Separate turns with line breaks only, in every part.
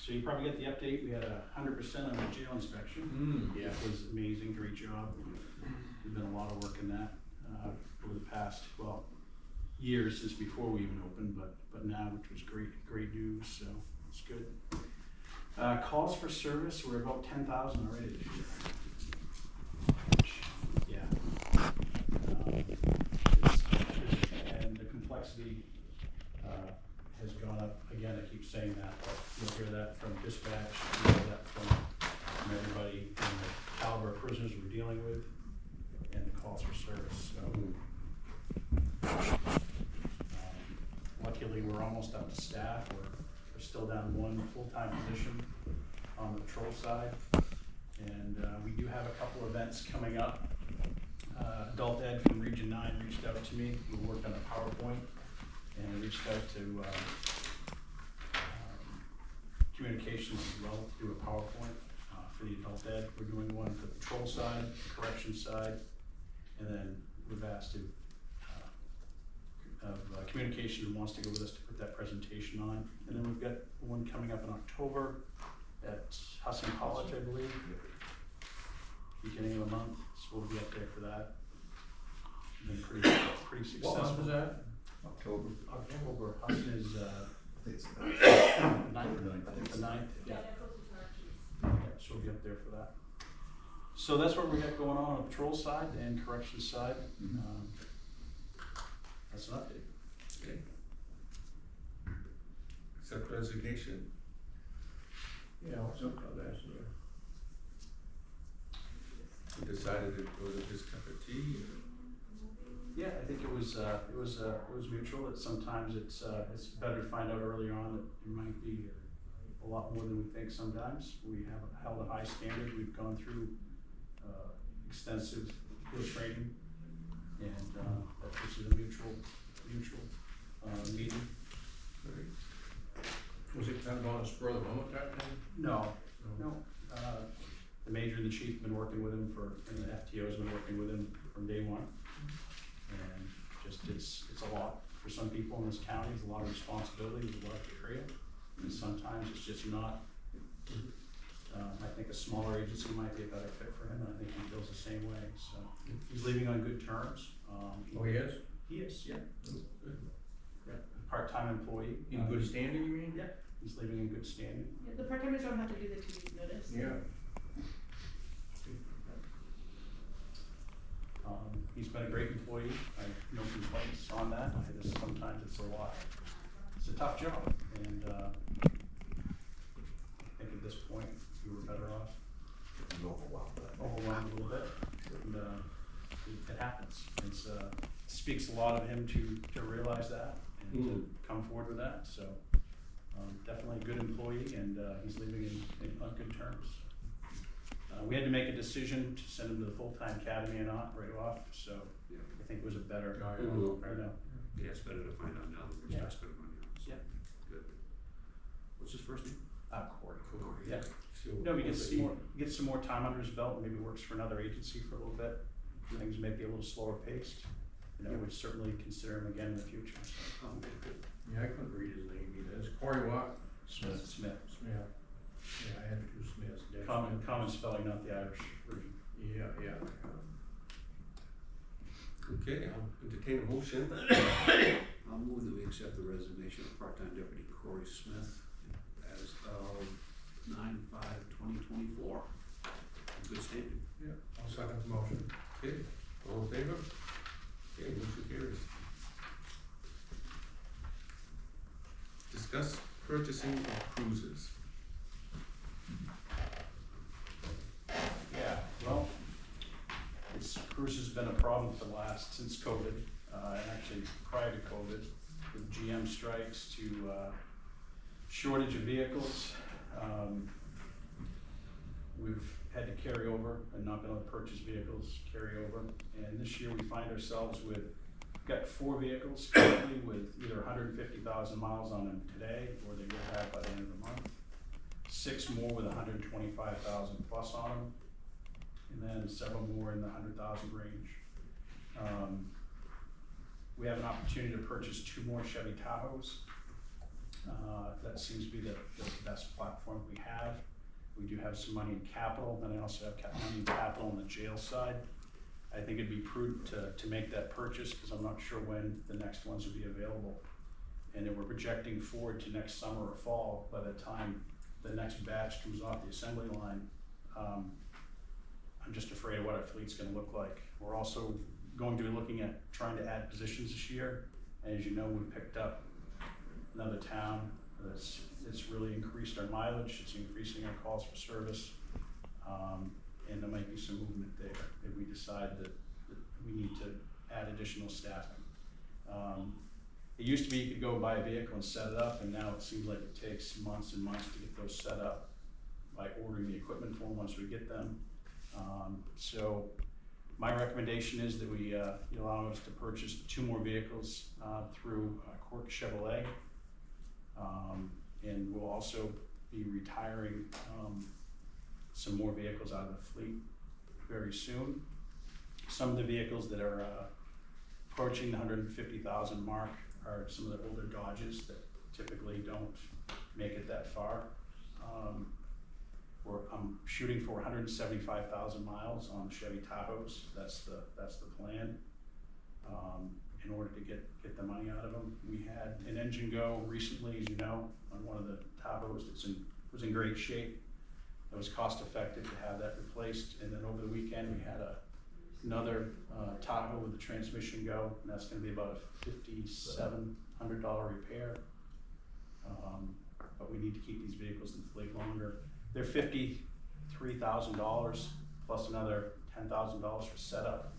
So you probably got the update, we had 100% on the jail inspection.
Yeah.
It was amazing, great job. There's been a lot of work in that, over the past, well, years since before we even opened, but now, which was great news, so it's good. Calls for service, we're about 10,000 already this year. Which, yeah. And the complexity, has gone up, again, I keep saying that, but you'll hear that from dispatch, you'll hear that from everybody, and the caliber of prisoners we're dealing with, and the calls for service, so. Luckily, we're almost up to staff, we're still down one full-time position on the patrol side, and we do have a couple events coming up. Adult Ed from Region 9 reached out to me, we worked on a PowerPoint, and reached out to communications as well to do a PowerPoint for the Adult Ed. We're doing one for the patrol side, corrections side, and then we've asked to communication wants to go with us to put that presentation on. And then we've got one coming up in October at Hudson College, I believe, beginning of the month, so we'll be up there for that. Been pretty successful.
What month is that?
October.
Hudson is
I think it's
the 9th.
I think
The
so.
9th, yeah. Yeah, so we'll be up there for that. So that's what we got going on the patrol side and corrections side. That's an update.
Okay. Accept resignation.
Yeah, what's up with that, sir?
We decided it was a just cup of tea.
Yeah, I think it was mutual, that sometimes it's better to find out early on that there might be a lot more than we think sometimes. We have held a high standard, we've gone through extensive field training, and that this is a mutual meeting.
Was it kind of on a spur of the moment type thing?
No. The major and the chief have been working with him and the FTO's been working with him from day one. And just, it's a lot for some people in this county, it's a lot of responsibility, there's a lot of area, and sometimes it's just not. I think a smaller agency might be a better fit for him, and I think he feels the same way, so. He's leaving on good terms.
Oh, he is?
He is, yeah.
Good.
Yeah, a part-time employee.
In good standing, you mean?
Yeah, he's living in good standing.
Yeah, the part-timers don't have to do the 2 week notice.
Yeah.
He's been a great employee, I have no complaints on that. Sometimes it's a tough job, and I think at this point, we were better off overwhelmed a little bit, and it happens. It speaks a lot of him to realize that, and to come forward with that, so definitely a good employee, and he's leaving on good terms. We had to make a decision to send him to the full-time academy or not right off, so
Yeah.
I think it was a better,
Oh,
I don't know.
Yeah, it's better to find out now than
Yeah.
to spend money on it. So,
Yeah.
good. What's his first name?
Corey.
Corey.
Yeah.
So
No, he gets some more time under his belt, maybe works for another agency for a little bit. Things may be a little slower paced. We'd certainly consider him again in the future. So.
Oh, okay, good.
Yeah, I couldn't read his name either. It's Corey what?
Smith.
Smith. Yeah, I had 2 Smiths. Dave Smith.
Common spelling, not the Irish version.
Yeah.
Okay, I'll entertain a motion.
I'll move that we accept the resignation of part-time deputy Corey Smith as of 9/5/2024. Good standing.
Yeah, I'll second the motion.
Okay, all in favor? Okay, motion carries. Discuss purchasing of cruises.
Yeah, well, cruise has been a problem since COVID, and actually prior to COVID, with GM strikes to shortage of vehicles. We've had to carry over and not been able to purchase vehicles, carry over. And this year we find ourselves got 4 vehicles currently with either 150,000 miles on them today, or they will have by the end of the month. 6 more with 125,000 plus on them, and then several more in the 100,000 range. We have an opportunity to purchase 2 more Chevy Tahoes. That seems to be the best platform we have. We do have some money in capital, and I also have money in capital on the jail side. I think it'd be prudent to make that purchase, because I'm not sure when the next ones will be available. And then we're projecting forward to next summer or fall, by the time the next batch comes off the assembly line. I'm just afraid of what our fleet's gonna look like. We're also going to be looking at trying to add positions this year. And as you know, we picked up another town that's really increased our mileage, it's increasing our calls for service. And there might be some movement there if we decide that we need to add additional staffing. It used to be you could go buy a vehicle and set it up, and now it seems like it takes months and months to get those set up by ordering the equipment for them once we get them. So my recommendation is that we you allow us to purchase 2 more vehicles through Quirk Chevrolet. And we'll also be retiring some more vehicles out of the fleet very soon. Some of the vehicles that are approaching the 150,000 mark are some of the older Dodges that typically don't make it that far. I'm shooting for 175,000 miles on Chevy Tahoes. That's the plan. In order to get the money out of them. We had an engine go recently, as you know, on one of the Tahoes that was in great shape. It was cost effective to have that replaced, and then over the weekend we had another Tahoe with the transmission go, and that's going to be about a $5,700 repair. But we need to keep these vehicles in the fleet longer. They're $53,000 plus another $10,000 for setup.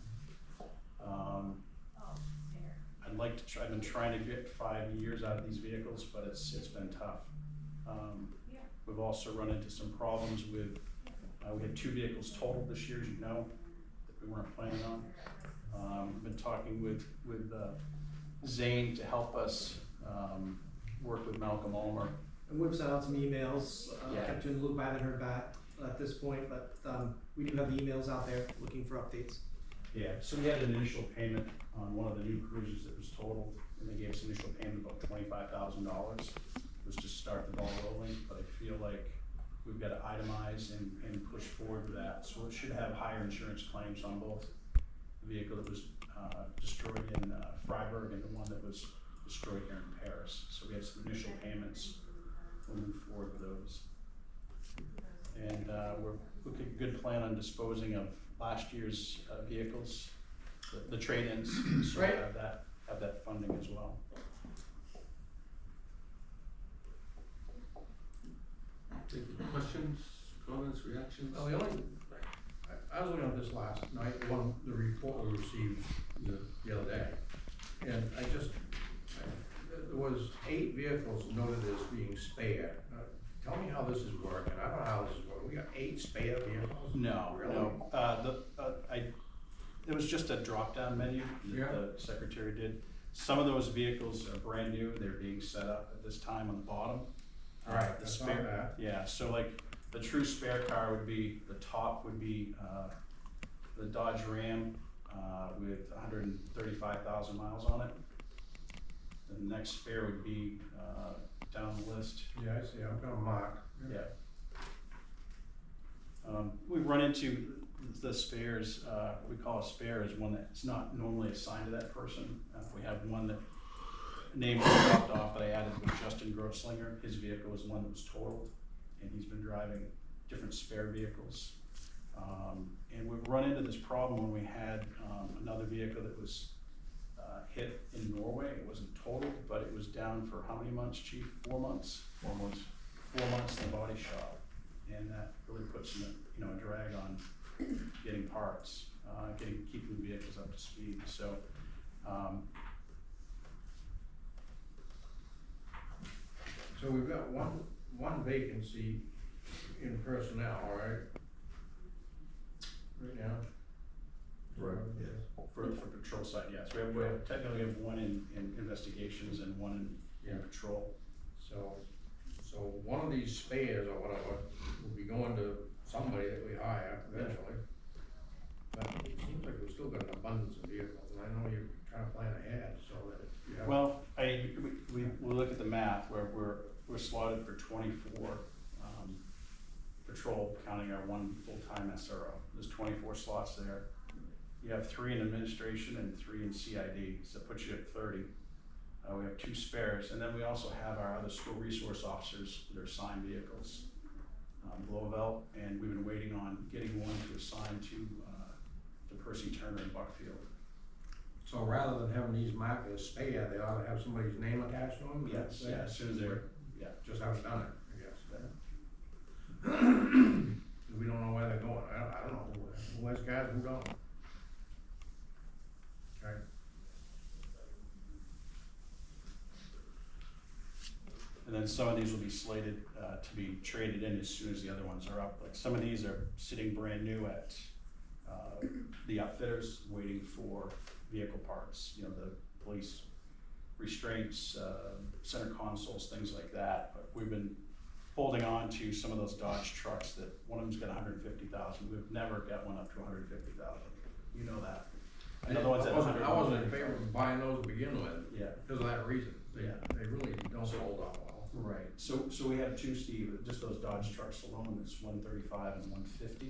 I've been trying to get 5 years out of these vehicles, but it's been tough. We've also run into some problems with, we had 2 vehicles totaled this year, as you know, that we weren't planning on. I've been talking with Zane to help us work with Malcolm Ulmer.
And we've sent out some emails,
Yeah.
kept you in the loop. I haven't heard back at this point, but we do have the emails out there looking for updates.
Yeah, so we had an initial payment on one of the new cruisers that was totaled, and they gave us an initial payment of about $25,000. It was to start the ball rolling, but I feel like we've got to itemize and push forward with that. So it should have higher insurance claims on both the vehicle that was destroyed in Freiburg and the one that was destroyed here in Paris. So we had some initial payments. We'll move forward with those. And we're looking at a good plan on disposing of last year's vehicles, the trade-ins, so
Right.
have that funding as well.
Thank you. Questions, comments, reactions?
Well, I was looking at this last night, the report we received the other day, and there was 8 vehicles noted as being spare. Tell me how this is working. I don't know how this is working. We got 8 spare vehicles?
No,
Really?
no. It was just a drop-down menu that
Yeah.
the secretary did. Some of those vehicles are brand new. They're being set up at this time on the bottom.
Right,
The
I saw
spare,
that.
yeah, so like the true spare car would be, the top would be the Dodge Ram with 135,000 miles on it. The next spare would be down the list.
Yeah, I see, I'm gonna mark.
Yeah. We've run into the spares, we call a spare is one that's not normally assigned to that person. We have one that name was dropped off that I added with Justin Groslinger. His vehicle was one that was totaled, and he's been driving different spare vehicles. And we've run into this problem when we had another vehicle that was hit in Norway. It wasn't totaled, but it was down for how many months, Chief? 4 months? 4 months. 4 months in the body shop, and that really puts a drag on getting parts, keeping the vehicles up to speed. So.
So we've got one vacancy in personnel, all right? Right now?
Right.
Yes.
For patrol side, yes, we have technically have one in investigations and one in patrol.
So one of these spares or whatever will be going to somebody that we hire eventually. But it seems like we've still got an abundance of vehicles, and I know you're trying to plan ahead so that you have.
Well, we look at the math, where we're slotted for 24, patrol, counting our one full-time SRO. There's 24 slots there. You have 3 in administration and 3 in CID, so it puts you at 30. We have 2 spares, and then we also have our other school resource officers that are assigned vehicles. Blovell, and we've been waiting on getting one to assign to Percy Turner in Buckfield.
So rather than having these marked as spare, they ought to have somebody's name attached to them?
Yes, yeah, as soon as they're, yeah.
Just haven't done it, I guess. We don't know where they're going, I don't know, who has cars, who don't. Okay.
And then some of these will be slated to be traded in as soon as the other ones are up. Like some of these are sitting brand new at the upfitters, waiting for vehicle parts, you know, the police restraints, center consoles, things like that. But we've been holding on to some of those Dodge trucks that one of them's got 150,000. We've never got one up to 150,000. You know that.
I wasn't in favor of buying those to begin with.
Yeah.
Because of that reason.
Yeah.
They really don't hold up well.
Right, so we have 2, Steve, just those Dodge trucks alone, it's 135 and 150.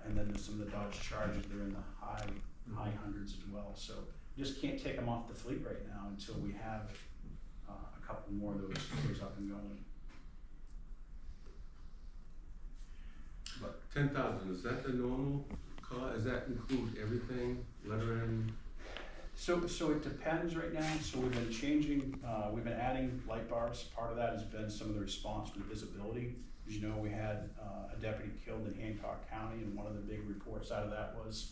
And then there's some of the Dodge Chargers, they're in the high hundreds as well. So you just can't take them off the fleet right now until we have a couple more of those up and going.
But 10,000, is that the normal cost? Does that include everything, lettering?
So it depends right now. So we've been changing, we've been adding light bars. Part of that has been some of the response to visibility. As you know, we had a deputy killed in Hancock County, and one of the big reports out of that was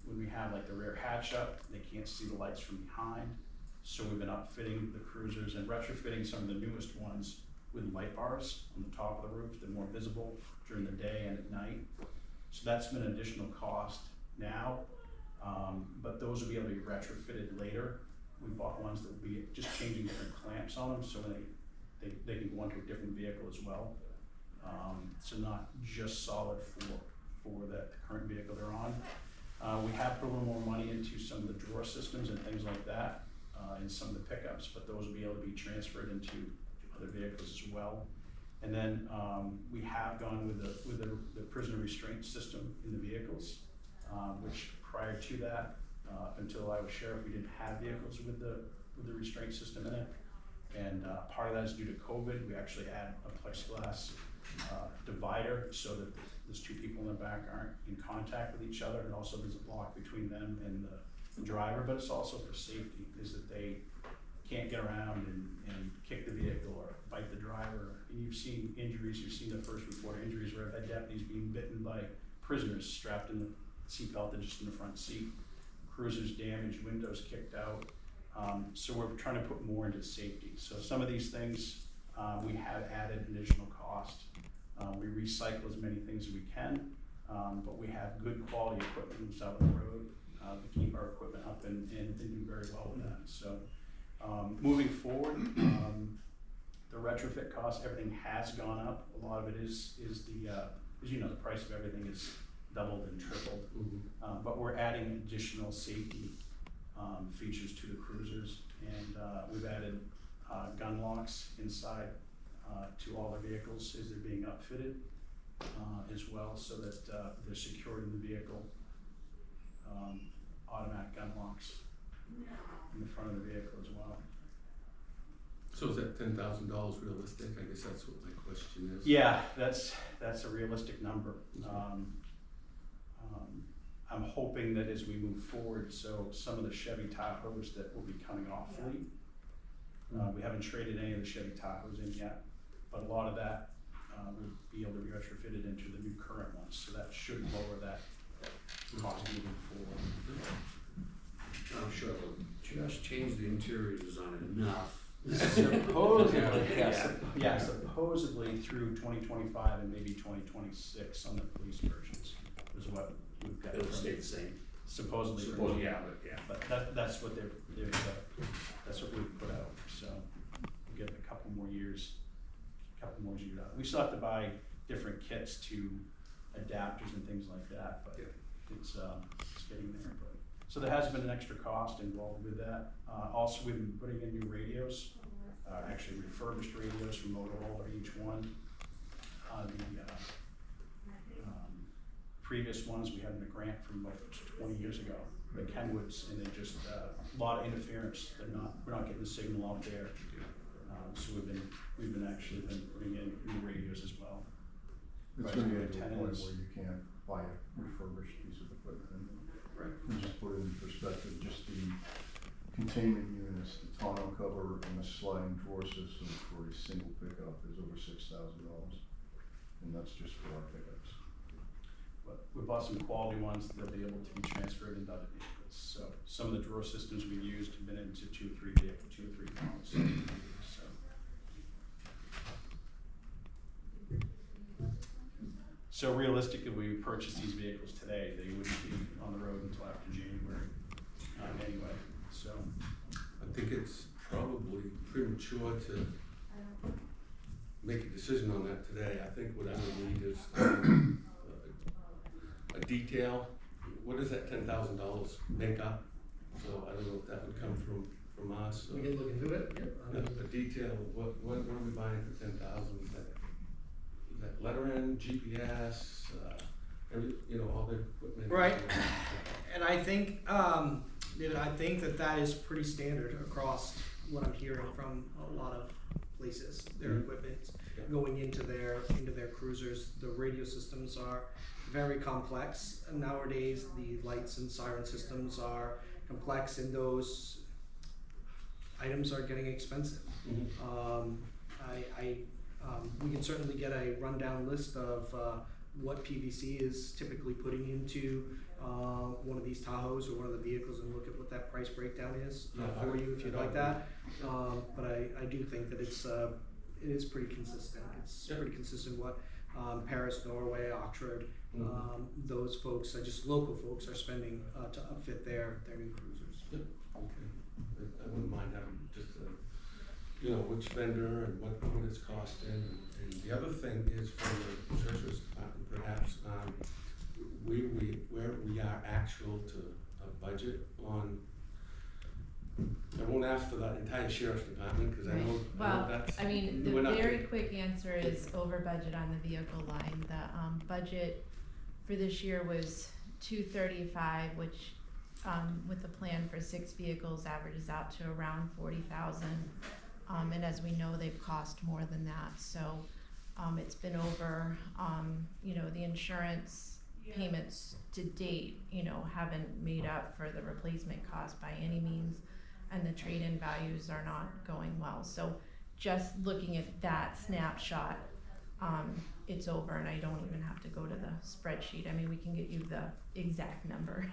when we have like the rear hatch up, they can't see the lights from behind. So we've been upfitting the cruisers and retrofitting some of the newest ones with light bars on the top of the roof. They're more visible during the day and at night. So that's been an additional cost now. But those will be able to be retrofitted later. We bought ones that will be just changing different clamps on them, so they can go onto a different vehicle as well. So not just solid for the current vehicle they're on. We have put a little more money into some of the drawer systems and things like that in some of the pickups, but those will be able to be transferred into other vehicles as well. And then we have gone with the prisoner restraint system in the vehicles, which prior to that, until I was sheriff, we didn't have vehicles with the restraint system in it. And part of that is due to COVID. We actually had a plexiglass divider so that there's 2 people in the back aren't in contact with each other, and also there's a block between them and the driver. But it's also for safety, is that they can't get around and kick the vehicle or bite the driver. And you've seen injuries, you've seen the first report injuries where I've had deputies being bitten by prisoners strapped in the seatbelt, they're just in the front seat. Cruisers damaged, windows kicked out. So we're trying to put more into safety. So some of these things we have added additional cost. We recycle as many things as we can, but we have good quality equipment that's out on the road to keep our equipment up and do very well with that. So moving forward, the retrofit cost, everything has gone up. A lot of it is the, as you know, the price of everything is doubled and tripled. But we're adding additional safety features to the cruisers, and we've added gun locks inside to all the vehicles as they're being upfitted as well, so that they're secured in the vehicle. Automatic gun locks in the front of the vehicle as well.
So is that $10,000 realistic? I guess that's what my question is.
Yeah, that's a realistic number. I'm hoping that as we move forward, so some of the Chevy Tahoes that will be coming off fleet, we haven't traded any of the Chevy Tahoes in yet, but a lot of that will be able to be retrofitted into the new current ones, so that should lower that cost moving forward.
I'm sure they'll just change the interior design enough.
Supposedly, supposedly through 2025 and maybe 2026 on the police versions is what we've got.
It'll stay the same.
Supposedly.
Yeah.
But that's what that's what we've put out, so we'll get a couple more years out. We still have to buy different kits to adapters and things like that, but it's getting there. But So there has been an extra cost involved with that. Also, we've been putting in new radios, actually refurbished radios from Motorola, each one. Previous ones, we had in a grant from about 20 years ago, the Kenwoods, and they're just a lot of interference. We're not getting the signal out there. So we've been actually putting in new radios as well.
It's
Right,
gonna
so
get to a point
antennas.
where you can't buy a refurbished piece of equipment.
Right.
And just put it in perspective, just the containment units, the tonneau cover and the sliding drawer system for a single pickup is over $6,000. And that's just for our pickups.
But we bought some quality ones that'll be able to be transferred into other vehicles. So some of the drawer systems we've used have been into two or three models. So. So realistically, if we purchase these vehicles today, they wouldn't be on the road until after January, anyway, so.
I think it's probably premature to make a decision on that today. I think what I would need is a detail. What does that $10,000 make up? So I don't know if that would come from us.
We can look into it, yeah.
A detail of what are we buying for 10,000? Is that lettering, GPS, all the equipment?
Right. And I think, David, I think that is pretty standard across what I'm hearing from a lot of places. Their equipment
Yeah.
going into their cruisers. The radio systems are very complex. And nowadays, the lights and siren systems are complex, and those items are getting expensive.
Mhm.
We can certainly get a rundown list of what PVC is typically putting into one of these Tahoes or one of the vehicles and look at what that price breakdown is for you if you'd like that. But I do think that it is pretty consistent. It's
Yeah.
pretty consistent what Paris, Norway, Oxford,
Mhm.
those folks, just local folks, are spending to upfit their new cruisers.
Okay, I wouldn't mind having just which vendor and what it's costing. And the other thing is for the treasurer's department, perhaps, where we are actual to a budget on, I won't ask for the entire sheriff's department, cause I know
Well,
that's.
I mean, the
we're not
very
doing-
quick answer is over budget on the vehicle line. The budget for this year was 235, which with the plan for 6 vehicles averages out to around 40,000. And as we know, they've cost more than that. So it's been over. The insurance payments to date, haven't made up for the replacement cost by any means, and the trade-in values are not going well. So just looking at that snapshot, it's over, and I don't even have to go to the spreadsheet. I mean, we can get you the exact number,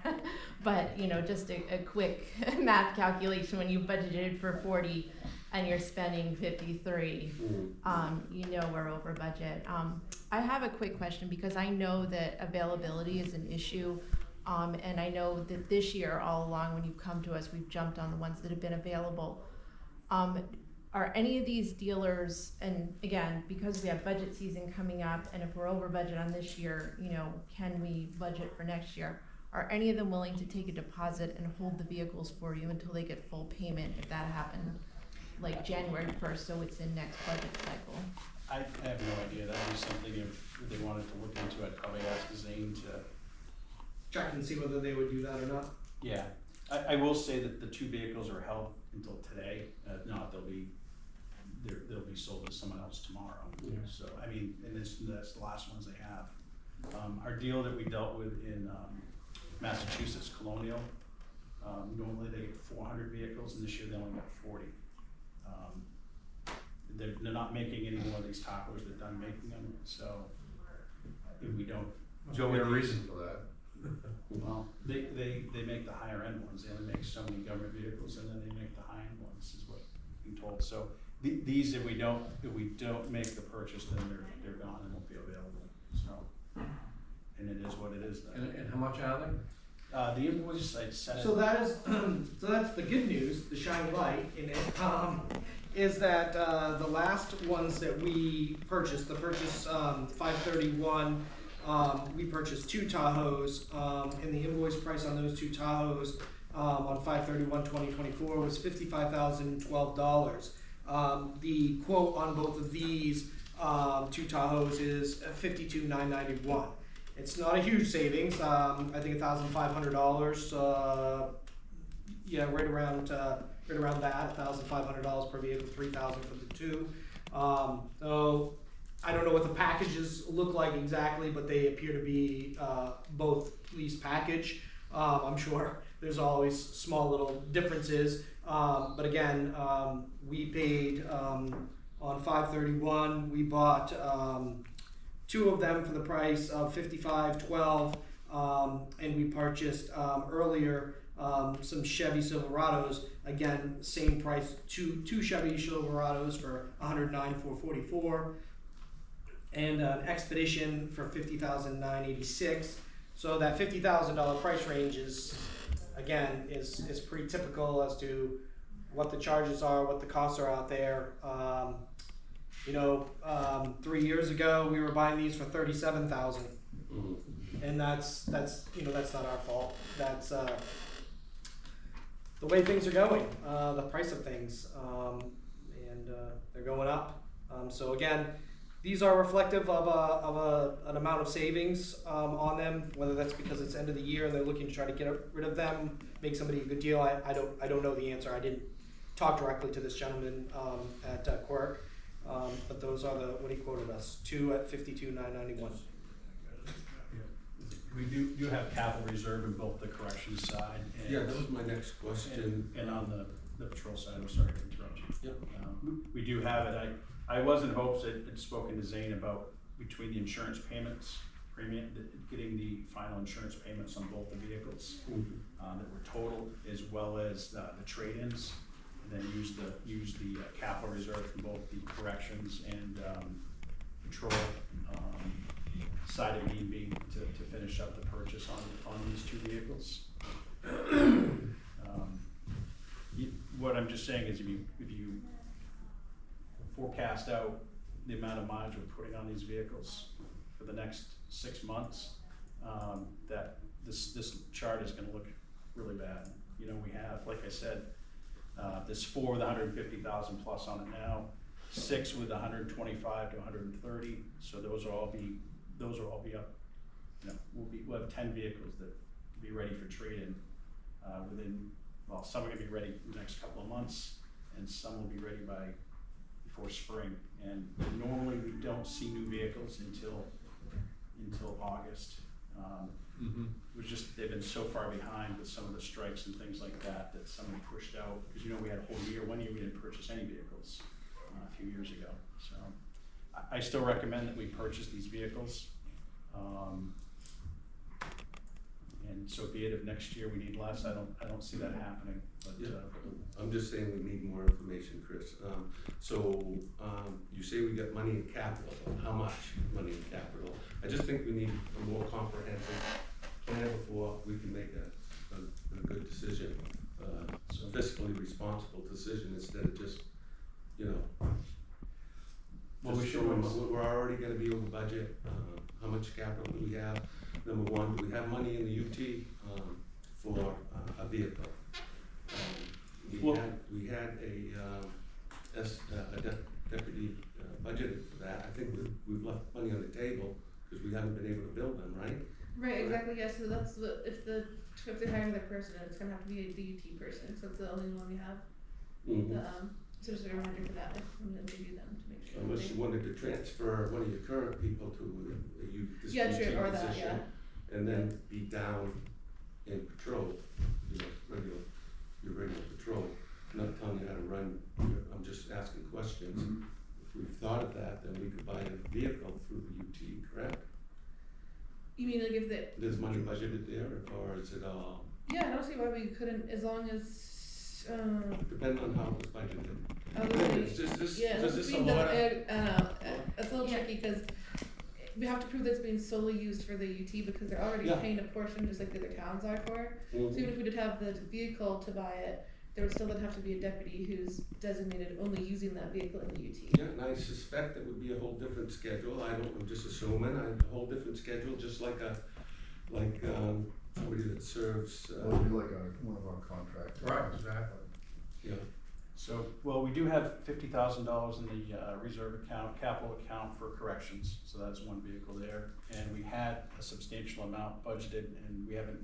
but just a quick math calculation when you budgeted for 40 and you're spending 53, we're over budget. I have a quick question because I know that availability is an issue, and I know that this year all along when you've come to us, we've jumped on the ones that have been available. Are any of these dealers, and again, because we have budget season coming up, and if we're over budget on this year, can we budget for next year? Are any of them willing to take a deposit and hold the vehicles for you until they get full payment, if that happened, like January 1st, so it's in next budget cycle?
I have no idea. That'd be something if they wanted to look into. I'd probably ask Zane to.
Check and see whether they would do that or not.
Yeah, I will say that the 2 vehicles are held until today. Not they'll be sold to someone else tomorrow.
Yeah.
So I mean, and that's the last ones they have. Our deal that we dealt with in Massachusetts, Colonial, normally they get 400 vehicles, and this year they only got 40. They're not making any more of these Tacos. They're done making them. So if we don't
Must
go
be
with
a
these-
reason for that.
Well, they make the higher end ones. They only make so many government vehicles, and then they make the high end ones, is what I'm told. So these, if we don't make the purchase, then they're gone and won't be available. So, and it is what it is then.
And how much are they?
The invoice I sent.
So that is, so that's the good news, the shiny light in it, is that the last ones that we purchased, the purchase 531 we purchased 2 Tahoes, and the invoice price on those 2 Tahoes on 5/31/2024 was $55,012. The quote on both of these 2 Tahoes is $52,991. It's not a huge savings. I think $1,500. Yeah, right around that. $1,500 per vehicle, $3,000 for the 2. So I don't know what the packages look like exactly, but they appear to be both lease package. I'm sure there's always small little differences, but again, we paid on 5/31. We bought 2 of them for the price of $55,12, and we purchased earlier some Chevy Silverados. Again, same price. Two Chevy Silverados for $109,444. And an Expedition for $50,986. So that $50,000 price range is pretty typical as to what the charges are, what the costs are out there. 3 years ago we were buying these for $37,000, and that's not our fault. That's the way things are going, the price of things, and they're going up. So again, these are reflective of an amount of savings on them, whether that's because it's end of the year and they're looking to try to get rid of them, make somebody a good deal. I don't know the answer. I didn't talk directly to this gentleman at Quirk, but those are what he quoted us, 2 at $52,991.
We do have capital reserve in both the corrections side and.
Yeah, that was my next question.
And on the patrol side, I'm sorry to interrupt you.
Yep.
We do have it. I was in hopes that I'd spoken to Zane about between the insurance payments, getting the final insurance payments on both the vehicles that were total, as well as the trade-ins, and then use the capital reserve from both the corrections and patrol side of need be to finish up the purchase on these 2 vehicles. What I'm just saying is if you forecast out the amount of mileage we're putting on these vehicles for the next 6 months, that this chart is gonna look really bad. We have, like I said, there's 4 with 150,000 plus on it now, 6 with 125 to 130. So those will all be up. We'll have 10 vehicles that will be ready for trade-in some are gonna be ready in the next couple of months, and some will be ready before spring. And normally we don't see new vehicles until August. It was just they've been so far behind with some of the strikes and things like that some have pushed out, because we had a whole year. 1 year we didn't purchase any vehicles a few years ago. So I still recommend that we purchase these vehicles. And so be it, if next year we need less, I don't see that happening. But
I'm just saying we need more information, Chris. You say we got money in capital. How much money in capital? I just think we need a more comprehensive plan before we can make a good decision, fiscally responsible decision, instead of just,
Well,
we're already gonna be over budget. How much capital do we have? Number one, do we have money in the UT for a vehicle? We had a deputy budgeted for that. I think we've left money on the table because we haven't been able to build them, right?
Right, exactly, yeah, so that's what, if they hire another person, it's gonna have to be a DUT person, so it's the only one we have. So just a reminder for that, I'm gonna review them to make sure.
Unless you wanted to transfer one of your current people to this
Yeah, true,
UT
or that,
position, and then be down in patrol, your regular patrol. I'm not telling you how to run, I'm just asking questions. If we've thought of that, then we could buy a vehicle through the UT, correct?
You mean like if
There's money budgeted there, or is it all?
yeah, I don't see why we couldn't, as long as,
Depending on how it was budgeted.
it's
Is this a
being
lot?
it's a little tricky, cause we have to prove that it's being solely used for the UT, because they're already
Yeah.
paying a portion, just like the other towns are for. So even if we did have the vehicle to buy it, there would still then have to be a deputy who's designated only using that vehicle in the UT.
Yeah, and I suspect it would be a whole different schedule, I'm just assuming, a whole different schedule, just like somebody that serves,
Well, it'd be like one of our contractors.
Right, exactly.
you know,
So, well, we do have $50,000 in the reserve account, capital account for corrections, so that's one vehicle there. And we had a substantial amount budgeted, and we haven't,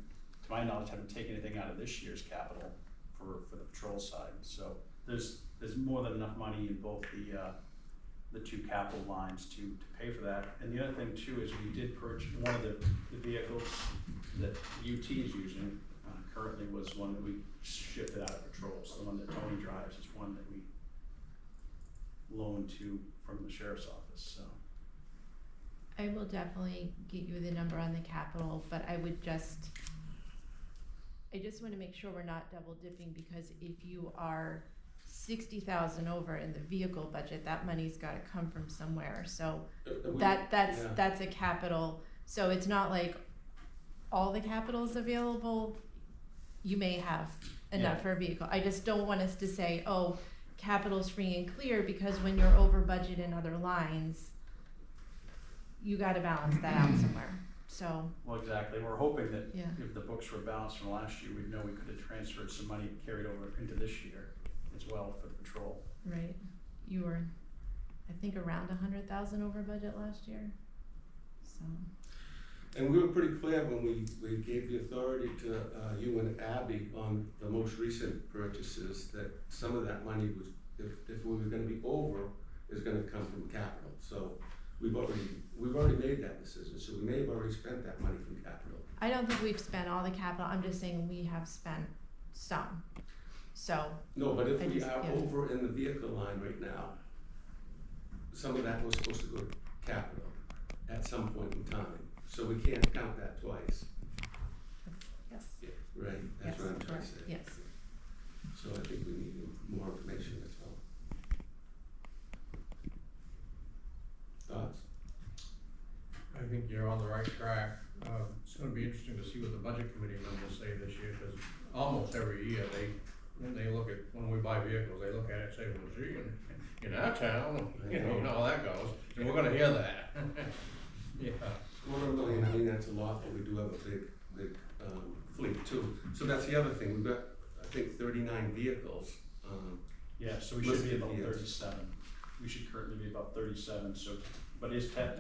to my knowledge, haven't taken anything out of this year's capital for the patrol side. So there's more than enough money in both the two capital lines to pay for that. And the other thing too is we did purchase one of the vehicles that UT is using currently was one that we shifted out of patrol. So the one that Tony drives is one that we loaned to from the sheriff's office, so.
I will definitely get you the number on the capital, but I just wanna make sure we're not double dipping, because if you are 60,000 over in the vehicle budget, that money's gotta come from somewhere, so
yeah.
that's a capital, so it's not like all the capital's available. You may have enough
Yeah.
for a vehicle. I just don't want us to say, oh, capital's free and clear, because when you're over budget in other lines, you gotta balance that out somewhere, so,
Well, exactly, we're hoping that
yeah.
if the books were balanced from last year, we'd know we could have transferred some money carried over into this year as well for the patrol.
Right, you were, I think, around 100,000 over budget last year, so.
And we were pretty clear when we gave the authority to you and Abby on the most recent purchases, that some of that money was, if we were gonna be over, is gonna come from capital. So we've already made that decision, so we may have already spent that money from capital.
I don't think we've spent all the capital, I'm just saying we have spent some, so,
No, but if
I
we
just-
are
yeah.
over in the vehicle line right now, some of that was supposed to go to capital at some point in time. So we can't count that twice.
yes,
Right, that's
yes,
what I'm trying to
correct,
say.
yes.
So I think we need more information, that's all. Thoughts?
I think you're on the right track. It's gonna be interesting to see what the budget committee members say this year, because almost every year when they look at, when we buy vehicles, they look at it and say, well, gee, in our town, you know how that goes, and we're gonna hear that. Yeah.
$250,000, I mean, that's a lot, but we do have a big fleet too. So that's the other thing, we've got, I think, 39 vehicles.
Yeah, so we should be
Listed
about
here.
37. We should currently be about 37, so, but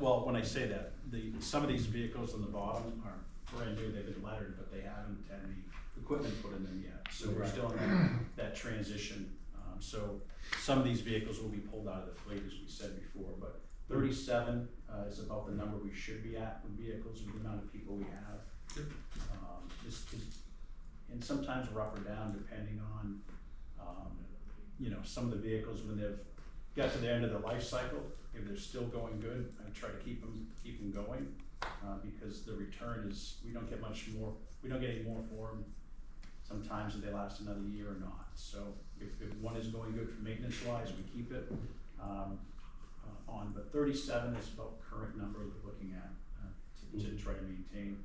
well, when I say that, some of these vehicles on the bottom are brand new, they've been lettered, but they haven't had any equipment put in them yet. So we're
Right.
still in that transition. So some of these vehicles will be pulled out of the fleet, as we said before, but 37 is about the number we should be at with vehicles, with the amount of people we have. And sometimes we're up or down depending on, some of the vehicles, when they've got to the end of their life cycle, if they're still going good, I try to keep them going, because the return is, we don't get any more for them sometimes if they last another year or not. So if one is going good for maintenance wise, we keep it on, but 37 is about current number we're looking at to try to maintain.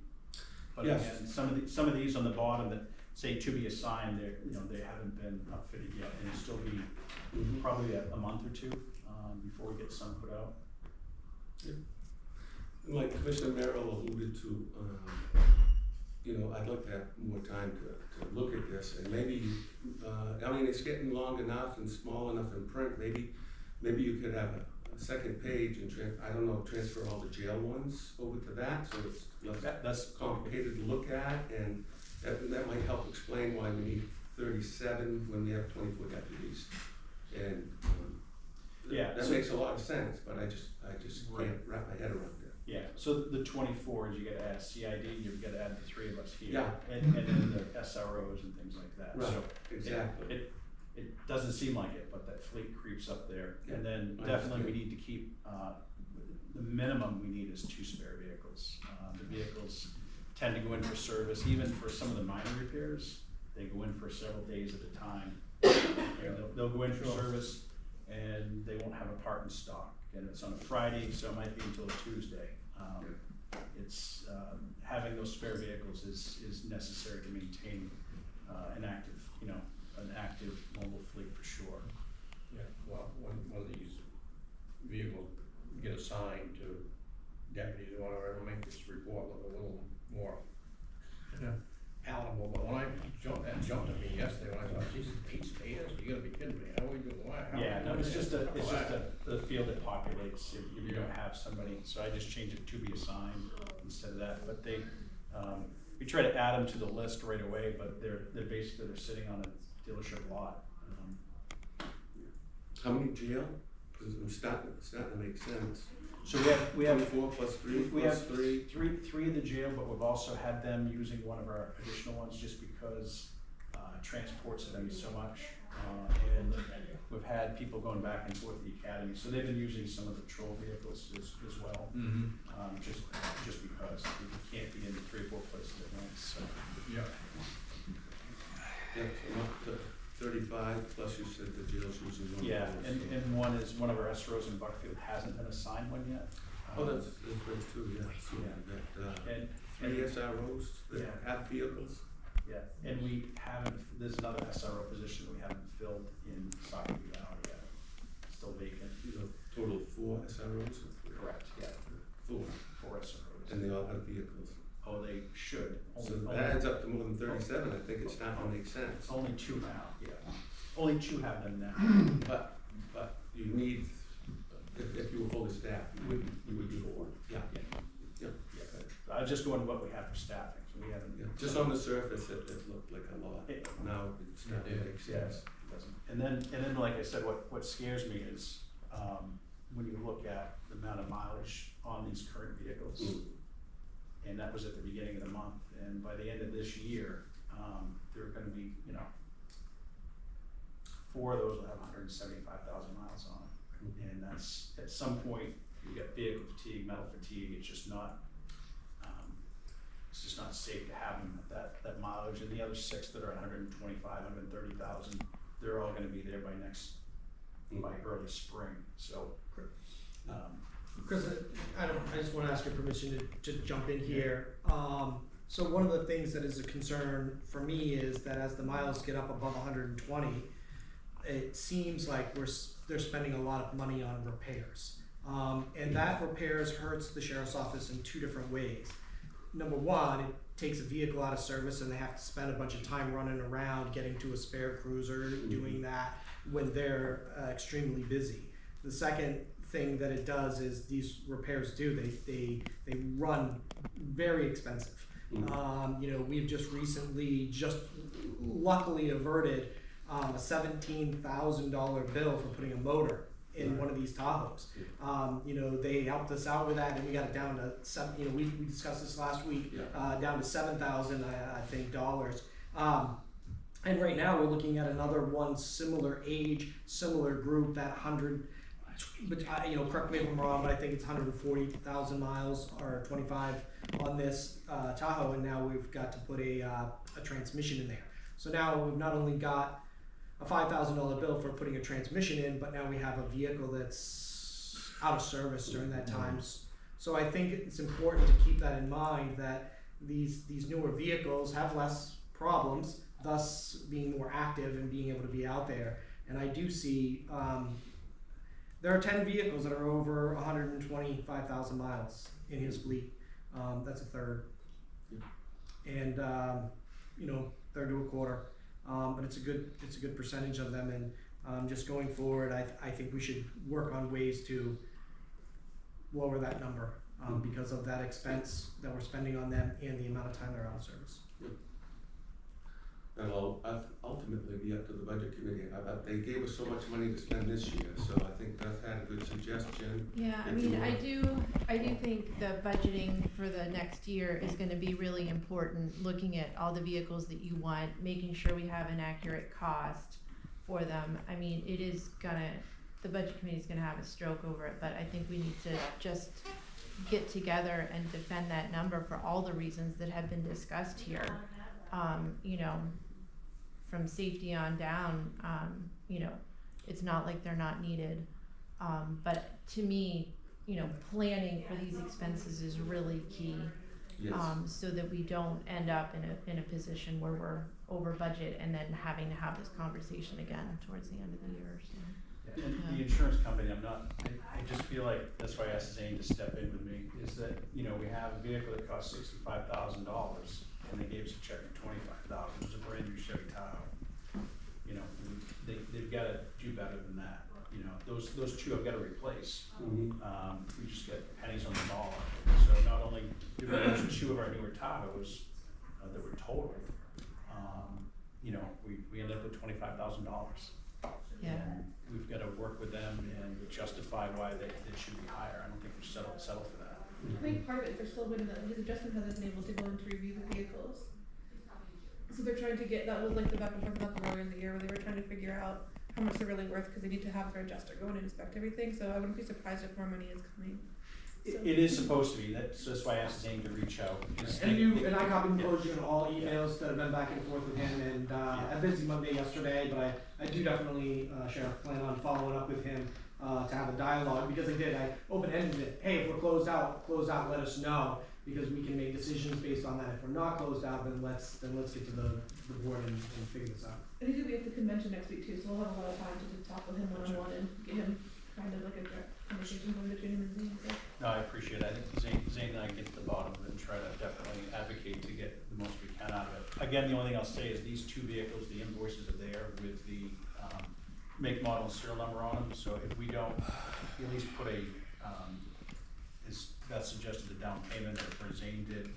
But
Yes.
again, some of these on the bottom that say to be assigned, they haven't been outfitted yet, and it'll still be probably a month or two before we get some put out.
And like Commissioner Merrill alluded to, I'd like to have more time to look at this, and maybe, it's getting long enough and small enough in print, maybe you could have a second page and transfer all the jail ones over to that, so it's less
That's
complicated to look at, and that might help explain why we need 37 when we have 24 deputies. And
Yeah,
that
so-
makes a lot of sense, but I just
Right.
can't wrap my head around it.
Yeah, so the 24 is you gotta add CID, you've gotta add the three of us here.
Yeah.
And then the SROs and things like that. So
Right, exactly.
It doesn't seem like it, but that fleet creeps up there.
Yeah,
And then
I
definitely we
understand.
need to keep, the minimum we need is 2 spare vehicles. The vehicles tend to go in for service, even for some of the minor repairs, they go in for several days at a time. And they'll go in for
Sure.
service and they won't have a part in stock. And it's on a Friday, so it might be until a Tuesday. It's, having those spare vehicles is necessary to maintain, an active, an active mobile fleet for sure.
Yeah, well, when these vehicles get assigned to deputies or whatever, it'll make this report look a little more palatable, but when that jumped at me yesterday, when I thought, Jesus, 8 stairs, you gotta be kidding me, how are we doing, why? how
Yeah,
are we
no,
doing
it's just
this?
the field that populates, if you don't have somebody, so I just changed it to be assigned instead of that, but they, we try to add them to the list right away, but they're basically, they're sitting on a dealership lot.
How many jail? Cause it's starting to make sense.
So we have
24 plus 3
we
plus
have
3.
three in the jail, but we've also had them using one of our additional ones just because transport's gonna be so much. And we've had people going back and forth to the academy, so they've been using some of the patrol vehicles as well.
Mm-hmm,
Just because you can't be in 3 or 4 places at once, so.
yeah.
Yeah, so up to 35, plus you said the jail's using one
Yeah,
of those.
and one of our SROs in Buckfield hasn't been assigned one yet.
Oh, that's great too, yeah, so that,
And
3 SROs that
Yeah.
have vehicles.
yeah, and we haven't, there's another SRO position that we haven't filled in Saco Valley yet, still vacant.
You know, total of 4 SROs or 3?
Correct, yeah,
4,
4 SROs.
and they all have vehicles.
Oh, they should.
So
Only-
that adds up to more than 37, I think it's starting to make sense.
Only 2 now, yeah. Only 2 have them now.
But you need, if you were fully staffed, you would be 4. Yeah,
Yeah.
yeah.
Yeah. I was just going what we have for staffing, so we haven't.
Yeah, just on the surface, it looked like a lot.
It-
Now it's starting to make
Yes,
sense.
it doesn't. And then, like I said, what scares me is, when you look at the amount of mileage on these current vehicles.
Mm.
And that was at the beginning of the month, and by the end of this year, there are gonna be, 4 of those will have 175,000 miles on it. And that's, at some point, you get vehicle fatigue, metal fatigue, it's just not safe to have them at that mileage, and the other 6 that are 125, 130,000, they're all gonna be there by early spring, so.
Chris, I just wanna ask your permission to jump in here. So one of the things that is a concern for me is that as the miles get up above 120, it seems like they're spending a lot of money on repairs. And that repairs hurts the sheriff's office in 2 different ways. Number one, it takes a vehicle out of service and they have to spend a bunch of time running around getting to a spare cruiser, doing that when they're extremely busy. The second thing that it does is these repairs they run very expensive. We've just recently luckily averted a $17,000 bill for putting a motor in one of these Tahoes. They helped us out with that, and we got it down to $7,000. We discussed this last week, down to $7,000, I think, dollars. And right now we're looking at another one similar age, similar group, that 100. But correct me if I'm wrong, but I think it's 140,000 miles or 25 on this Tahoe, and now we've got to put a transmission in there. So now we've not only got a $5,000 bill for putting a transmission in, but now we have a vehicle that's out of service during that time. So I think it's important to keep that in mind, that these newer vehicles have less problems, thus being more active and being able to be out there. And I do see there are 10 vehicles that are over 125,000 miles in his fleet. That's a third. And third to a quarter. But it's a good percentage of them, and just going forward, I think we should work on ways to lower that number because of that expense that we're spending on them and the amount of time they're out of service.
That'll ultimately be up to the budget committee. They gave us so much money to spend this year, so I think Beth had a good suggestion.
Yeah, I
If you
mean,
want.
I do think the budgeting for the next year is gonna be really important, looking at all the vehicles that you want, making sure we have an accurate cost for them. I mean, the budget committee's gonna have a stroke over it, but I think we need to just get together and defend that number for all the reasons that have been discussed here. From safety on down, it's not like they're not needed. But to me, planning for these expenses is really key.
Yes.
So that we don't end up in a position where we're over budget and then having to have this conversation again towards the end of the year, so.
And the insurance company, I just feel like, that's why I asked Zane to step in with me, is that, you know, we have a vehicle that costs $65,000, and they gave us a check for $25,000, it was a brand new Chevy Tahoe. You know, they've gotta do better than that, you know, those two I've gotta replace.
Mhm.
We just get pennies on the dollar, so not only did we lose two of our newer Tahoes, that were totaled, you know, we ended up with $25,000.
Yeah.
And we've gotta work with them and justify why they should be higher, I don't think we should settle for that.
I think part of it, they're still waiting that his adjustment hasn't been able to go in to review the vehicles. So they're trying to get, that was like the back and forth about the earlier in the year, where they were trying to figure out how much they're really worth, cause they need to have their adjuster go in and inspect everything, so I wouldn't be surprised if more money is coming.
It is supposed to be, that's why I asked Zane to reach out. because
And I copied and closed you on all emails that have been back and forth with him, and, I had a busy Monday yesterday, but I do definitely, Sheriff, plan on following up with him, to have a dialogue, because I open-ended it, hey, if we're closed out, let us know, because we can make decisions based on that. If we're not closed out, then let's get to the board and figure this out.
And he's gonna be at the convention next week too, so we'll have a lot of time to talk with him one-on-one and get him kind of like a direct conversation going between him and Zane, so.
No, I appreciate it, I think Zane and I get to the bottom of it and try to definitely advocate to get the most we can out of it. Again, the only thing I'll say is these two vehicles, the invoices are there with the, make, model, and serial number on them, so if we don't at least put a, as Beth suggested, the down payment, or Zane did,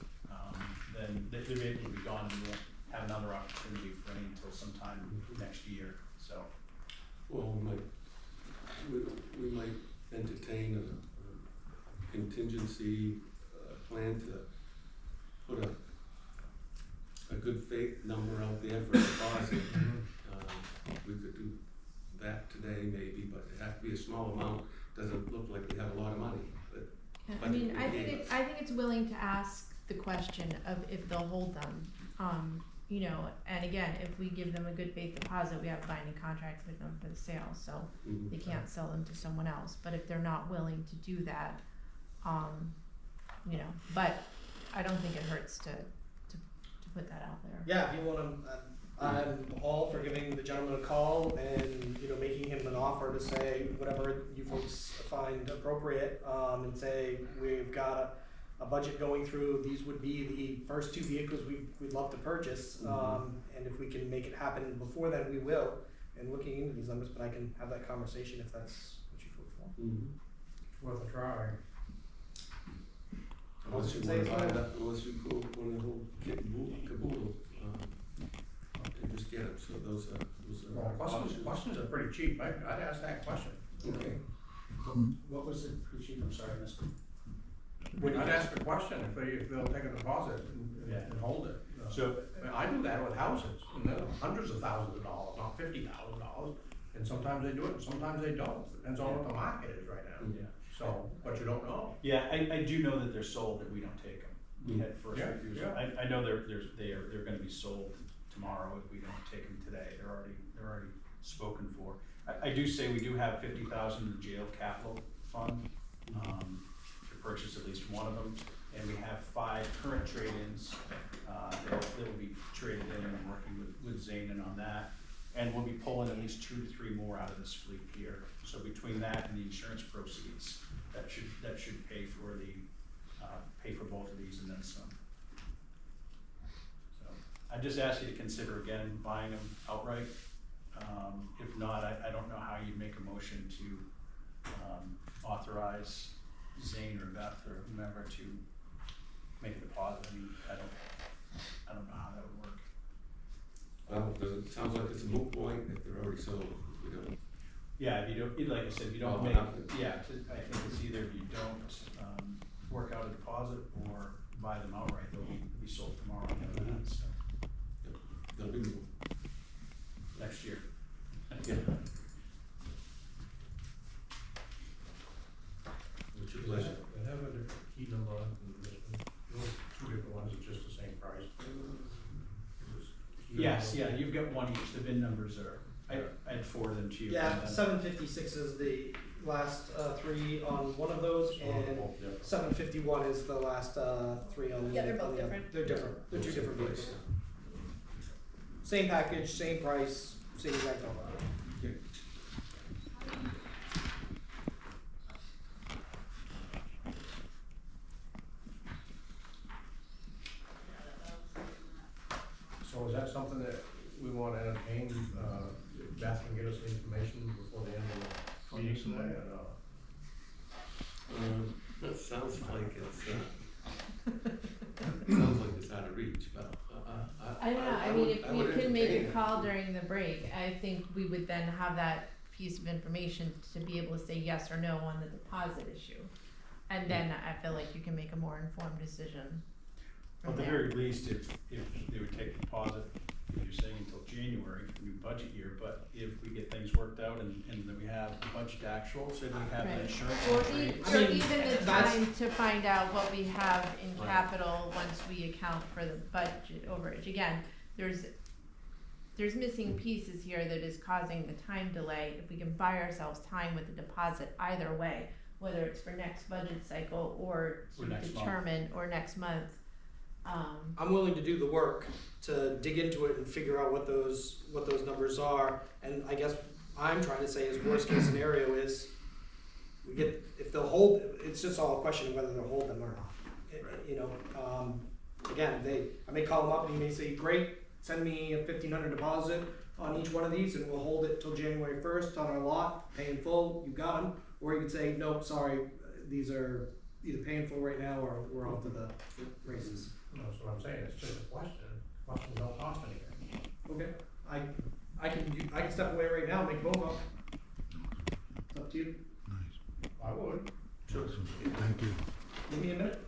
then the vehicle will be gone, and we won't have another opportunity for any until sometime next year, so.
Well, we might entertain a contingency, plan to put a good faith number out there for a deposit. We could do that today maybe, but it has to be a small amount, doesn't look like we have a lot of money, but.
Yeah, I mean, I think it's willing to ask the question of if they'll hold them, you know, and again, if we give them a good faith deposit, we have a binding contract with them for the sale, so
Mhm.
they can't sell them to someone else, but if they're not willing to do that, you know, but I don't think it hurts to put that out there.
Yeah, if you wanna, I'm all for giving the gentleman a call and, you know, making him an offer to say whatever you folks find appropriate, and say, we've got a budget going through, these would be the first two vehicles we'd love to purchase, and if we can make it happen before then, we will, and looking into these numbers, but I can have that conversation if that's what you folks want.
Mhm.
Worth a try.
Unless you wanna buy that, unless you go on the whole kit and caboodle, and just get them, so those are.
Well, questions are pretty cheap, I'd ask that question.
Okay.
What was it, Chief, I'm sorry, I missed it.
I'd ask the question if they'll take a deposit
Yeah.
and hold it.
So,
I do that with houses, and they're hundreds of thousands of dollars, not $50,000, and sometimes they do it, and sometimes they don't, depends on what the market is right now.
yeah.
So, but you don't know.
Yeah, I do know that they're sold, that we don't take them. We had first
Yeah,
refusal.
yeah.
I know they're gonna be sold tomorrow if we don't take them today. They're already spoken for. I do say we do have 50,000 in the jail capital fund, to purchase at least one of them. And we have 5 current trade-ins, that will be traded in, and I'm working with Zane on that. And we'll be pulling at least 2 to 3 more out of this fleet here. So between that and the insurance proceeds, that should pay for pay for both of these and then some. So I just ask you to consider again buying them outright. If not, I don't know how you'd make a motion to authorize Zane or Beth or whomever to make a deposit. I mean, I don't know how that would work.
Well, it sounds like it's a moot point if they're already sold, we don't.
Yeah, if you don't, like I said, if you don't
Oh,
make,
nothing.
yeah, I think it's either if you don't, work out a deposit or buy them outright, they'll be sold tomorrow, so,
They'll be moved.
next year.
Yeah. What's your pleasure?
They have a different key number on this one. Those two different ones, it's just the same price.
Yes, yeah, you've got one each, the VIN numbers are, I'd forward them to you.
Yeah,
and then-
756 is the last, three on one of those, and
Yeah.
751 is the last, three on the.
Yeah, they're both
on the other.
different.
They're different, they're two different vehicles. Same package, same price, same exact dollar.
So is that something that we wanna entertain, Beth can get us the information before the end of the meeting tonight?
That sounds like it's, sounds like it's out of reach, but,
I don't know, I mean,
would-
if
I
we
would
could make
entertain
a
it.
call during the break, I think we would then have that piece of information to be able to say yes or no on the deposit issue. And then I feel like you can make a more informed decision
At
from
the
there.
very least, if they would take a deposit, if you're saying until January for the new budget year, but if we get things worked out and that we have the budget actual, say we have an
Right.
insurance.
Or
rate.
I
or
mean,
even the
that's-
time to find out what we have in
Right.
capital once we account for the budget overage. Again, there's missing pieces here that is causing the time delay. If we can buy ourselves time with the deposit either way, whether it's for next budget cycle or
Or
to
next month.
determine, or next month.
I'm willing to do the work to dig into it and figure out what those numbers are. And I guess I'm trying to say is worst case scenario is we get, if they'll hold, it's just all a question of whether they'll hold them or not. You know, again, I may call them up and he may say, great, send me a 1,500 deposit on each one of these and we'll hold it till January 1st on our lot, pay in full, you got them. Or you could say, nope, sorry, these are either pay in full right now or we're off to the races.
That's what I'm saying, it's just a question, questions don't cost anything.
Okay, I can step away right now and make a phone call. It's up to you.
I would.
Sure.
Give me a minute.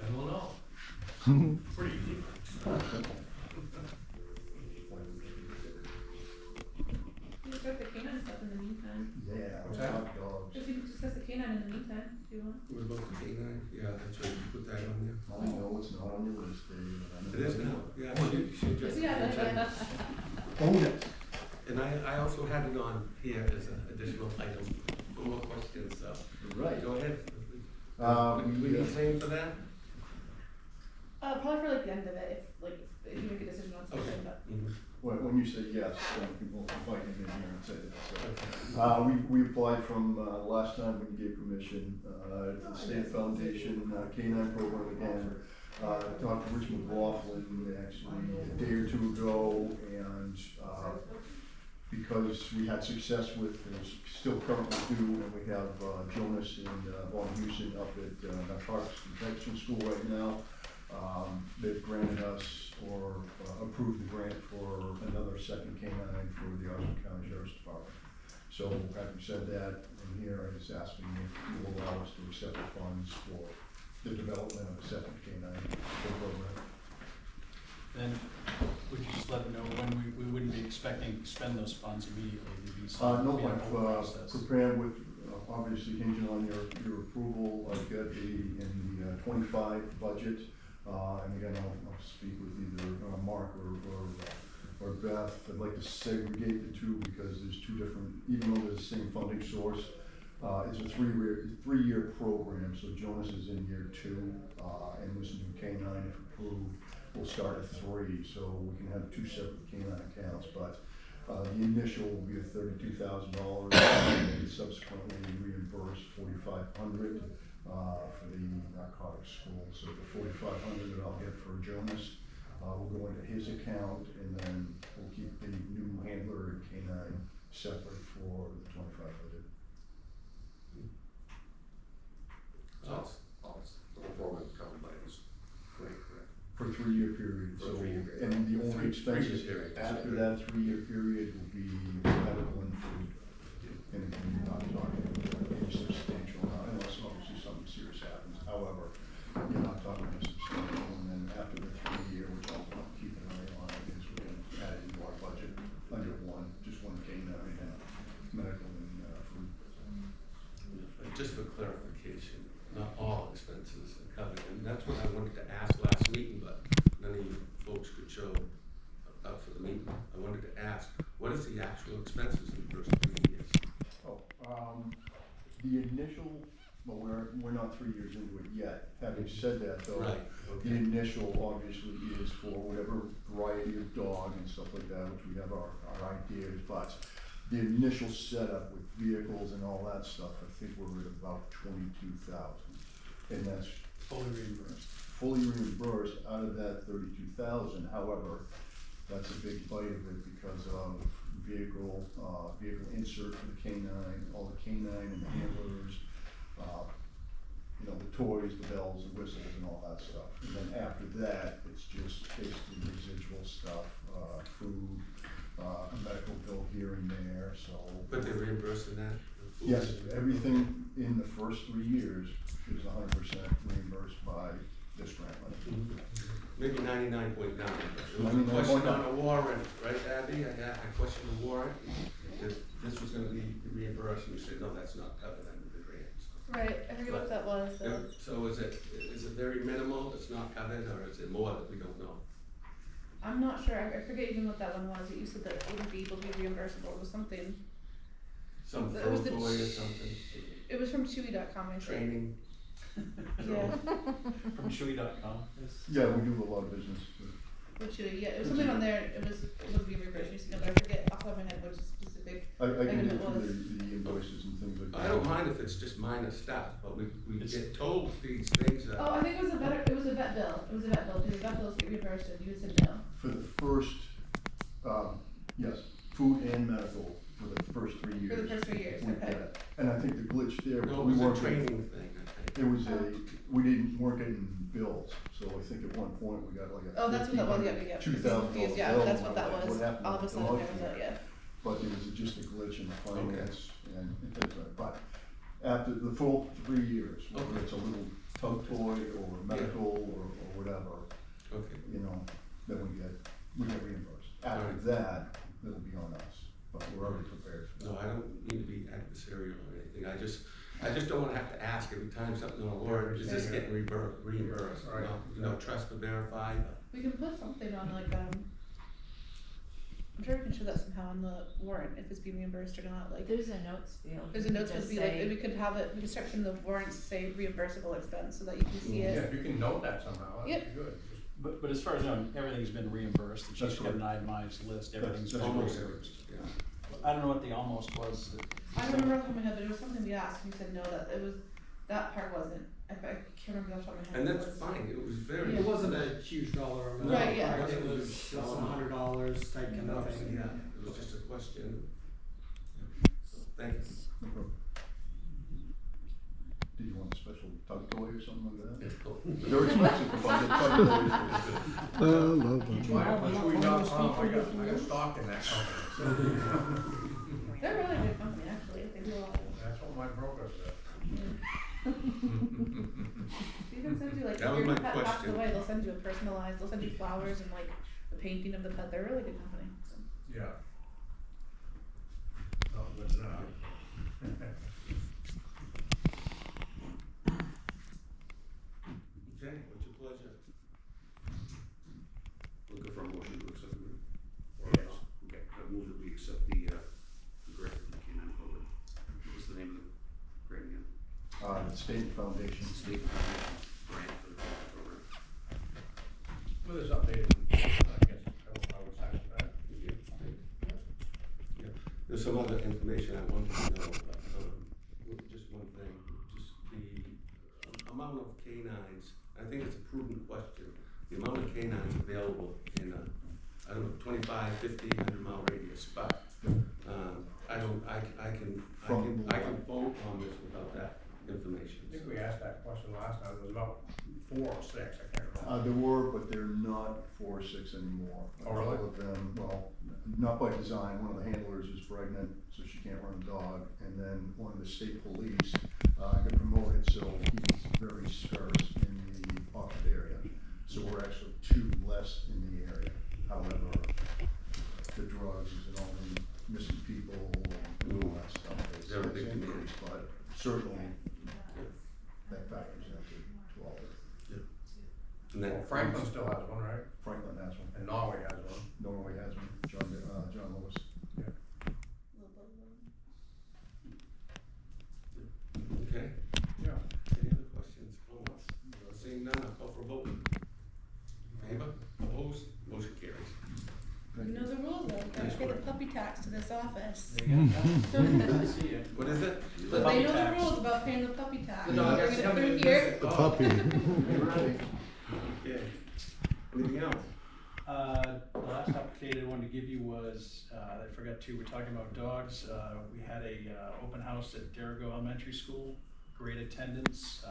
Then we'll know.
Pretty easy.
You can start the canine stuff in the meantime.
Yeah,
What's that?
hot dogs.
Just you can discuss the canine in the meantime, if you want.
What about the canine? Yeah, that's right, you put that on there.
I know it's not on your list, Dave. I know
It is
it's
now,
not.
yeah, she just.
Yeah, yeah.
Own it.
And I also had it on here as an additional item, for more questions, so,
Right.
go ahead.
Um,
We need same for that?
Probably for like the end of it, if you make a decision on something,
Okay.
but.
When you say yes, then people invite him in here and say that. So, we applied from, last time when you gave permission, to the State Foundation, K-9 program again. Talked to Rich McLaughlin actually a day or two ago, and, because we had success with, it's still currently due, and we have, Jonas and, Von Houston up at, Narcotics Protection School right now. They've granted us or approved the grant for another second K-9 for the Osceola County Sheriff's Department. So having said that, in here, I'm just asking if you will allow us to accept the funds for the development of a second K-9 program.
Then, would you just let them know when we wouldn't be expecting to spend those funds immediately? There'd be some,
No,
be a whole
I've
process.
prepared with, obviously hinging on your approval, I've got in the 25 budget. And again, I'll speak with either Mark or Beth. I'd like to segregate the two because there's two different, even though there's the same funding source, it's a three-year program. So Jonas is in year 2, and this new K-9, if approved, will start at 3. So we can have 2 separate K-9 accounts, but the initial will be $32,000, and subsequently reimbursed $4,500 for the narcotics school. So the $4,500 that I'll get for Jonas will go into his account, and then we'll keep the new handler and K-9 separate for the 25 budget.
The program covered by this grant, correct?
For a 3-year period.
For a
So,
3-year period.
and the only expenses
Three-year period.
after that 3-year period will be medical and food. And you're not talking any substantial, unless obviously something serious happens. However, you're not talking any substantial, and then after the 3-year, which I'll keep an eye on, is we're gonna add it into our budget under just one K-9 and medical and food.
Just for clarification, not all expenses are covered, and that's what I wanted to ask last meeting, but none of you folks could show up for the meeting. I wanted to ask, what is the actual expenses in the first 3 years?
The initial, well, we're not 3 years into it yet. Having said that though,
Right,
the
okay.
initial obviously is for whatever variety of dog and stuff like that, which we have our ideas, but the initial setup with vehicles and all that stuff, I think we're at about 22,000. And that's
Fully reimbursed.
fully reimbursed out of that 32,000. However, that's a big bite of it because of vehicle insert for the canine, all the canine and the handlers, you know, the toys, the bells, the whistles and all that stuff. And then after that, it's just basically residual stuff, food, a medical bill here and there, so.
But they're reimbursing that? the food?
Yes, everything in the first 3 years is 100% reimbursed by this grant money.
Maybe 99.9. There was a question
99.9.
on the warrant, right, Abby? I questioned the warrant, if this was gonna be reimbursed, and you said, no, that's not covered under the grant.
Right, I forget what that was, so.
So is it very minimal, it's not covered, or is it more that we don't know?
I'm not sure, I forget even what that one was, that you said that it wouldn't be able to be reimbursable, it was something,
Some
It
fur
was the
toy or something,
it was from Chewy.com, I think.
training?
Yeah,
From Chewy.com.
Yeah, we do a lot of business.
with Chewy, yeah, it was something on there, it was being reimbursed recently, but I forget off the top of my head which specific.
I can
Item
go
it
through
was.
the invoices and things like that.
I don't mind if it's just minor stuff, but we
It's-
get told these things that.
Oh, I think it was a vet bill, do the vet bills get reimbursed, and you would say no?
For the first, yes, food and medical for the first 3 years.
For the first 3 years,
we
okay.
get. And I think the glitch there,
No, it
we
was a
weren't.
training thing, I think.
It was weren't getting bills, so I think at one point we got like a
Oh, that's what that was, yeah,
$1,500,
yeah.
$2,000
Confused, yeah,
bill,
that's
and
what that
I'm like,
was,
what happened
all of a
with the
sudden, there
month
was a,
here?
yeah.
But it was just a glitch in the finance and things like that. But after the full 3 years, whether
Okay.
it's a little tug toy or medical or whatever,
Okay,
you know, then we get reimbursed. After
Alright.
that, it'll be on us, but we're already prepared for
no,
that.
I don't mean to be adversarial or anything, I just don't wanna have to ask every time something on a warrant, is this getting reimbursed?
Right.
You know, trust but verify, but.
We can put something on like, I'm sure we can show that somehow on the warrant, if it's being reimbursed or not, like.
There's a notes field.
There's a note supposed to be like, we could have it, we could start from the warrants say reimbursable expense, so that you can see
Yeah,
it.
if you can note that somehow, that'd
Yep.
be good.
But as far as I know, everything's been reimbursed, it's
That's
just got an itemized list, everything's been
Almost
reimbursed.
everything, yeah.
I don't know what the almost was.
I don't remember off the top of my head, but it was something we asked, and you said no, that it was, that part wasn't, I can't remember off the top of my head.
And
what
that's
it was.
fine, it was very.
Yeah.
It wasn't a huge dollar amount.
Right, yeah.
I think it was less than $100 type kind
No,
of thing.
yeah, it was just a question. So, thank you.
No problem. Did you want a special tug toy or something like that? They're expensive to buy the tug toys.
Buy it on Chewy.com, I got stock in that company.
They're really good company, actually, they do a lot of.
That's what my broker said.
They even send you like, if
That was
your
my
pet passes
question.
away, they'll send you a personalized, they'll send you flowers and like a painting of the pet, they're a really good company, so.
Yeah. Not good enough.
Okay, what's your pleasure?
Looking for a motion to accept the grant?
Yes.
Okay, I move that we accept the grant from the Canine Program. What's the name of the grant again?
The State Foundation.
State Foundation Grant for the Canine Program.
With this updated, I guess, I would satisfy.
Yeah. There's some other information I wanted to know, just one thing, just the amount of canines, I think it's a prudent question, the amount of canines available in a, I don't know, 25, 50, 100-mile radius, but, I can vote on this without that information.
I think we asked that question last time, it was about 4 or 6, I can't remember.
There were, but they're not 4 or 6 anymore.
Oh, really?
All of them, well, not by design, one of the handlers is pregnant, so she can't run a dog, and then one of the state police, got promoted, so he's very scarce in the Oxford area. So we're actually 2 less in the area, however, the drugs and all the missing people and all that stuff, it's
Very big demand.
increased, but certainly that factors into all of it.
And then
Well, Franklin still has one, right?
Franklin has one.
And Norway has one.
Norway has one, John Lewis.
Little blue one. this office.
There you go.
Good to see you.
What is it?
But
puppy
they know
tax.
the rules about paying the puppy tax.
The dog has
Bringing
to
it
come in
through
and
here.
visit.
The
Oh.
puppy.
Right. Okay. Anything else?
The last update I wanted to give you was, I forgot to, we're talking about dogs, we had a, open house at Derigo Elementary School, great attendance,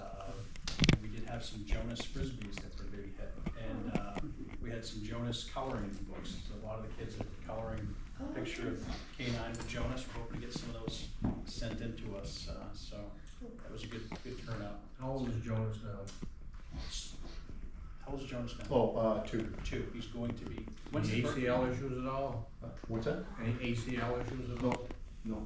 we did have some Jonas Frisbees that were a big hit, and, we had some Jonas coloring books, so a lot of the kids are coloring
Oh,
a picture of K9 with Jonas, we're hoping to get some of those sent in to us, so that was a good turnout.
How old is Jonas now?
How old is Jonas now?
Oh, two.
2, he's going to be, when's
Any
his birthday?
ACL issues at all?
What's that?
Any ACL issues at all?
No.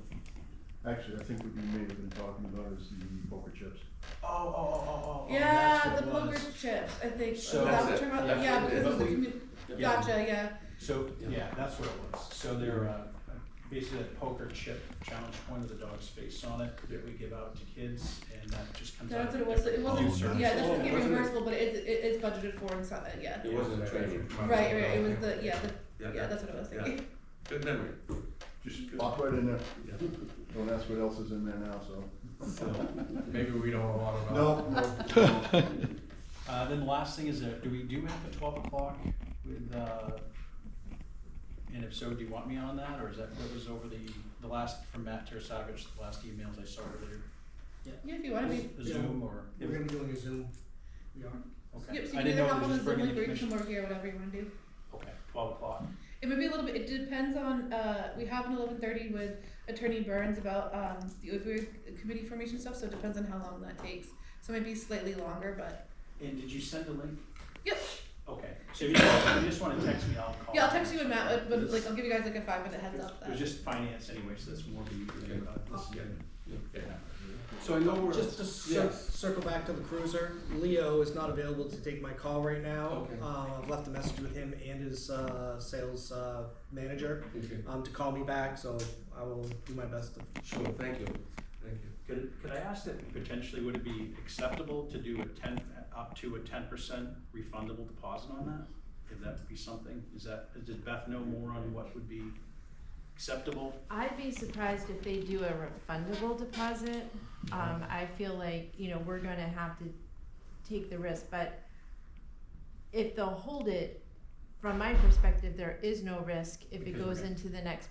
Actually, I think what you may have been talking about is the poker chips.
Oh,
Yeah,
that's
the
what it
poker
was.
chips, I think.
So-
Is that what
That's
you're
it.
talking about?
That's
Yeah,
what it
because
is.
of the
But we-
commu-
Yeah.
gotcha, yeah.
So,
Yeah.
yeah, that's what it was. So they're, basically a poker chip challenge, one of the dog's face on it that we give out to kids, and that just comes out.
That's what
of
it was. It
different
wasn't,
food services.
yeah, that doesn't get
Wasn't it-
reimbursable, but it's budgeted for and stuff, yeah.
It wasn't a training.
Right, it was the, yeah,
Yeah,
yeah, that's what I was
yeah.
thinking.
Good memory.
Just pop right in there.
Yeah.
Don't ask what else is in there now, so.
Maybe we don't know a lot about.
No.
Then the last thing is, do we do map at 12 o'clock with, and if so, do you want me on that, or is that over the last, from Matt Tersavage, the last emails I saw earlier?
Yeah, if you want to be.
A Zoom or?
We're gonna be doing a Zoom. We are.
Okay.
Yep, so
I
you can
didn't know
either
if
hop
it
on
was
the
just
Zoom
bringing
link
the
or you can
commission.
come over here, whatever you wanna do.
Okay, 12 o'clock.
It might be a little bit, it depends on, we have an 11:30 with Attorney Burns about, the opioid committee formation stuff, so it depends on how long that takes. So it might be slightly longer, but,
And did you send a link?
yep,
Okay, so if you just wanna text me, I'll call.
yeah, I'll text you and Matt, but like, I'll give you guys like a 5-minute heads up
It was
that.
just finance anyway, so that's more than you think about. This is good.
Yeah.
Yeah.
So I know we're.
Just to
Yes.
circle back to the cruiser, Leo is not available to take my call right now.
Okay.
I've left a message with him and his sales manager
Okay.
to call me back, so I will do my best to.
Sure, thank you, thank you.
Could I ask that potentially, would it be acceptable to do up to a 10% refundable deposit on that? If that would be something, does Beth know more on what would be acceptable?
I'd be surprised if they do a refundable deposit. I feel like, we're gonna have to take the risk, but if they'll hold it, from my perspective, there is no risk if it
Because
goes
we're-
into the next